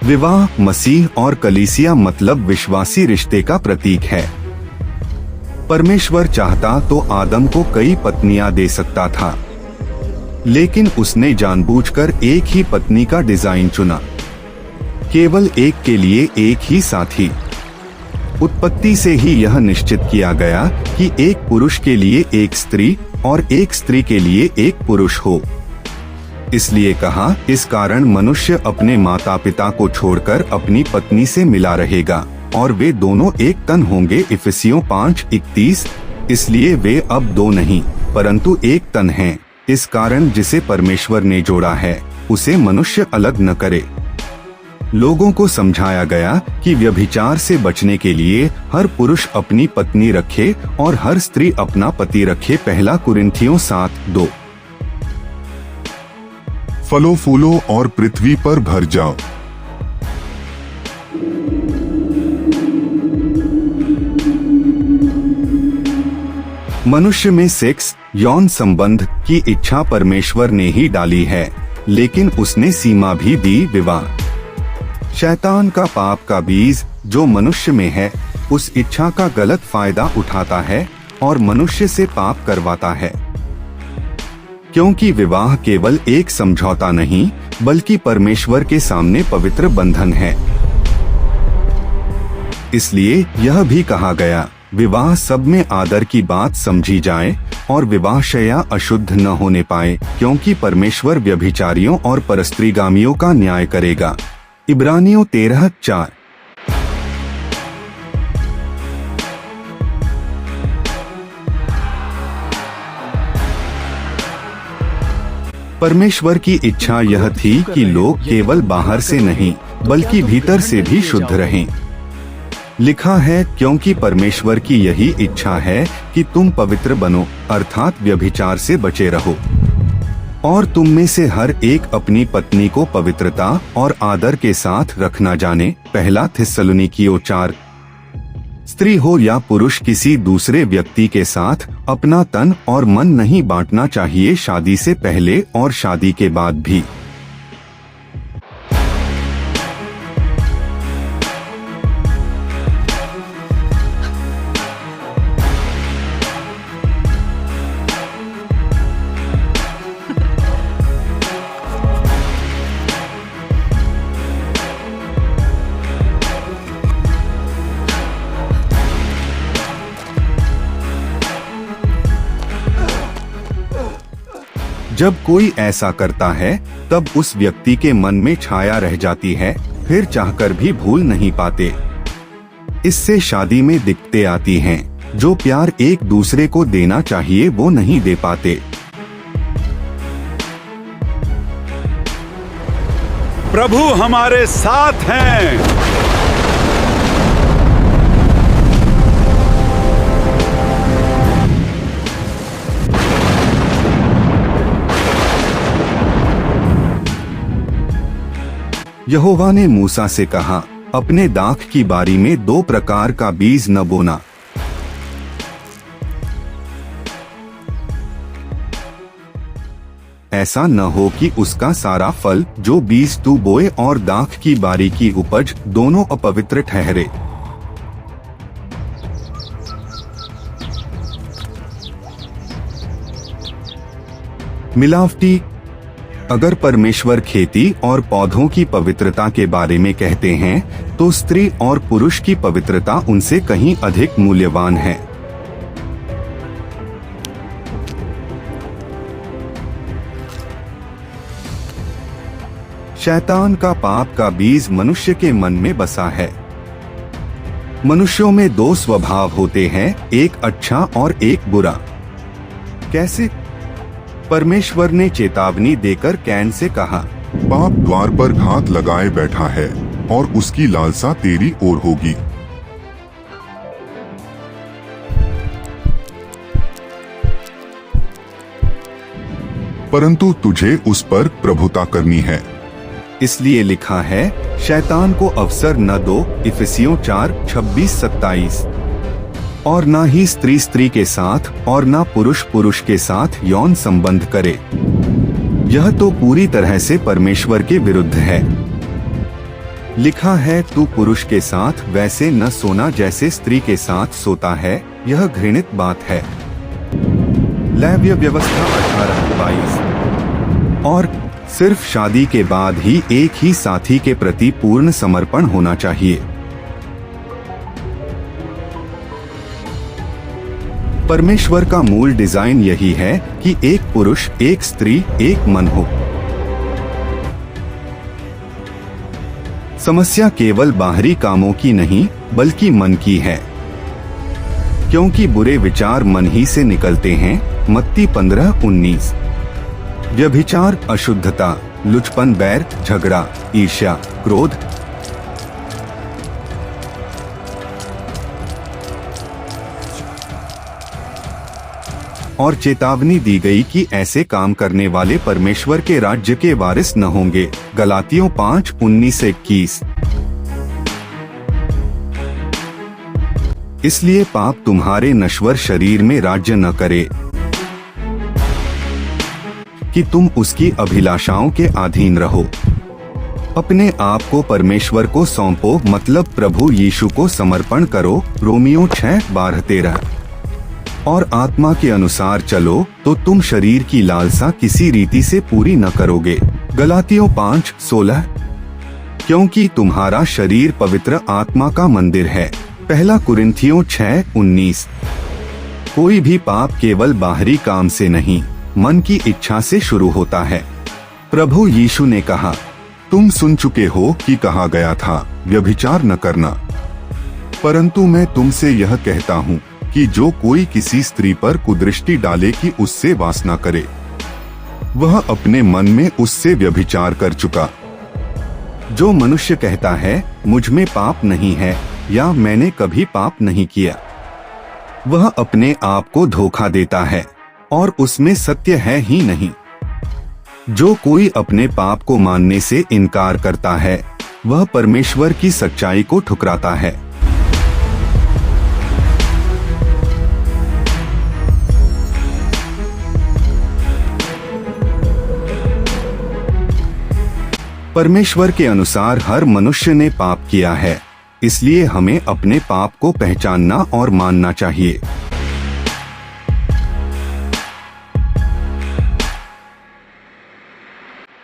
विवाह मसीह और कलीसिया मतलब विश्वासी रिश्ते का प्रतीक है। परमेश्वर चाहता तो आदम को कई पत्नियां दे सकता था, लेकिन उसने जानबूझकर एक ही पत्नी का डिजाइन चुना, केवल एक के लिए एक ही साथी। उत्पत्ति से ही यह निश्चित किया गया कि एक पुरुष के लिए एक स्त्री और एक स्त्री के लिए एक पुरुष हो। इसलिए कहा, इस कारण मनुष्य अपने माता पिता को छोड़कर अपनी पत्नी से मिला रहेगा और वे दोनों एक तन होंगे। इफिसियों 5:31। इसलिए वे अब दो नहीं परंतु एक तन हैं। इस कारण जिसे परमेश्वर ने जोड़ा है उसे मनुष्य अलग न करे। लोगों को समझाया गया कि व्यभिचार से बचने के लिए हर पुरुष अपनी पत्नी रखे और हर स्त्री अपना पति रखे। 1 कुरिन्थियों 7:2। फलो फूलो और पृथ्वी पर भर जाओ। मनुष्य में सेक्स यौन संबंध की इच्छा परमेश्वर ने ही डाली है, लेकिन उसने सीमा भी दी, विवाह। शैतान का पाप का बीज जो मनुष्य में है उस इच्छा का गलत फायदा उठाता है और मनुष्य से पाप करवाता है, क्योंकि विवाह केवल एक समझौता नहीं बल्कि परमेश्वर के सामने पवित्र बंधन है। इसलिए यह भी कहा गया, विवाह सब में आदर की बात समझी जाए और विवाहशया अशुद्ध न होने पाए, क्योंकि परमेश्वर व्यभिचारियों और परस्त्रीगामियों का न्याय करेगा। इब्रानियों 13:4। परमेश्वर की इच्छा यह थी कि लोग केवल बाहर से नहीं बल्कि भीतर से भी शुद्ध रहें। लिखा है, क्योंकि परमेश्वर की यही इच्छा है कि तुम पवित्र बनो, अर्थात व्यभिचार से बचे रहो, और तुम में से हर एक अपनी पत्नी को पवित्रता और आदर के साथ रखना जाने। 1 थिस्सलुनीकियों 4। स्त्री हो या पुरुष किसी दूसरे व्यक्ति के साथ अपना तन और मन नहीं बांटना चाहिए, शादी से पहले और शादी के बाद भी। जब कोई ऐसा करता है तब उस व्यक्ति के मन में छाया रह जाती है, फिर चाहकर भी भूल नहीं पाते। इससे शादी में दिक्कतें आती हैं, जो प्यार एक दूसरे को देना चाहिए वो नहीं दे पाते। प्रभु हमारे साथ हैं। यहोवा ने मूसा से कहा, अपने दाख की बारी में 2 प्रकार का बीज न बोना। ऐसा न हो कि उसका सारा फल जो बीज तू बोए और दाख की बारी की उपज दोनों अपवित्र ठहरे। मिलावटी। अगर परमेश्वर खेती और पौधों की पवित्रता के बारे में कहते हैं तो स्त्री और पुरुष की पवित्रता उनसे कहीं अधिक मूल्यवान है। शैतान का पाप का बीज मनुष्य के मन में बसा है। मनुष्यों में 2 स्वभाव होते हैं, एक अच्छा और एक बुरा। कैसे? परमेश्वर ने चेतावनी देकर कैन से कहा, पाप द्वार पर घात लगाए बैठा है और उसकी लालसा तेरी ओर होगी। परंतु तुझे उस पर प्रभुता करनी है। इसलिए लिखा है, शैतान को अवसर न दो। इफिसियों 4:26-27। और ना ही स्त्री स्त्री के साथ और ना पुरुष पुरुष के साथ यौन संबंध करे। यह तो पूरी तरह से परमेश्वर के विरुद्ध है। लिखा है, तू पुरुष के साथ वैसे न सोना जैसे स्त्री के साथ सोता है, यह घृणित बात है। लैंगिक व्यवस्था 18-22। और सिर्फ शादी के बाद ही एक ही साथी के प्रति पूर्ण समर्पण होना चाहिए। परमेश्वर का मूल डिजाइन यही है कि एक पुरुष, एक स्त्री, एक मन हो। समस्या केवल बाहरी कामों की नहीं बल्कि मन की है, क्योंकि बुरे विचार मन ही से निकलते हैं। मत्ती 15:19। व्यभिचार, अशुद्धता, लुचपन, बैर, झगड़ा, ईर्ष्या, क्रोध, और चेतावनी दी गई कि ऐसे काम करने वाले परमेश्वर के राज्य के वारिस न होंगे। गलातियों 5:19-21। इसलिए पाप तुम्हारे नश्वर शरीर में राज्य न करे कि तुम उसकी अभिलाषाओं के अधीन रहो। अपने आप को परमेश्वर को सौंपो, मतलब प्रभु यीशु को समर्पण करो। रोमियो 6:12-13। और आत्मा के अनुसार चलो तो तुम शरीर की लालसा किसी रीति से पूरी न करोगे। गलातियों 5:16। क्योंकि तुम्हारा शरीर पवित्र आत्मा का मंदिर है। पहला कुरिन्थियों 6:19। कोई भी पाप केवल बाहरी काम से नहीं, मन की इच्छा से शुरू होता है। प्रभु यीशु ने कहा, तुम सुन चुके हो कि कहा गया था, व्यभिचार न करना। परंतु मैं तुमसे यह कहता हूँ कि जो कोई किसी स्त्री पर कुदृष्टि डाले कि उससे वासना करे, वह अपने मन में उससे व्यभिचार कर चुका। जो मनुष्य कहता है, मुझ में पाप नहीं है, या मैंने कभी पाप नहीं किया, वह अपने आप को धोखा देता है और उसमें सत्य है ही नहीं। जो कोई अपने पाप को मानने से इनकार करता है, वह परमेश्वर की सच्चाई को ठुकराता है। परमेश्वर के अनुसार हर मनुष्य ने पाप किया है, इसलिए हमें अपने पाप को पहचानना और मानना चाहिए।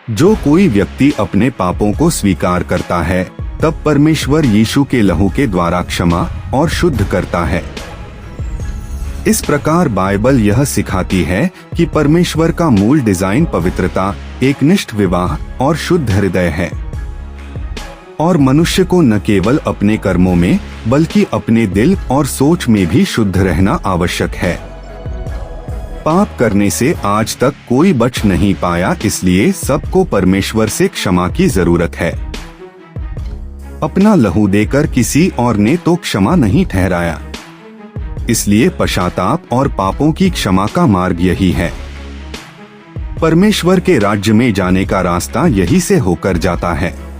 जो कोई व्यक्ति अपने पापों को स्वीकार करता है, तब परमेश्वर यीशु के लहू के द्वारा क्षमा और शुद्ध करता है। इस प्रकार बाइबल यह सिखाती है कि परमेश्वर का मूल डिजाइन पवित्रता, एकनिष्ठ विवाह और शुद्ध हृदय है, और मनुष्य को न केवल अपने कर्मों में बल्कि अपने दिल और सोच में भी शुद्ध रहना आवश्यक है। पाप करने से आज तक कोई बच नहीं पाया, इसलिए सबको परमेश्वर से क्षमा की जरूरत है। अपना लहू देकर किसी और ने तो क्षमा नहीं ठहराया, इसलिए पश्चाताप और पापों की क्षमा का मार्ग यही है। परमेश्वर के राज्य में जाने का रास्ता यही से होकर जाता है।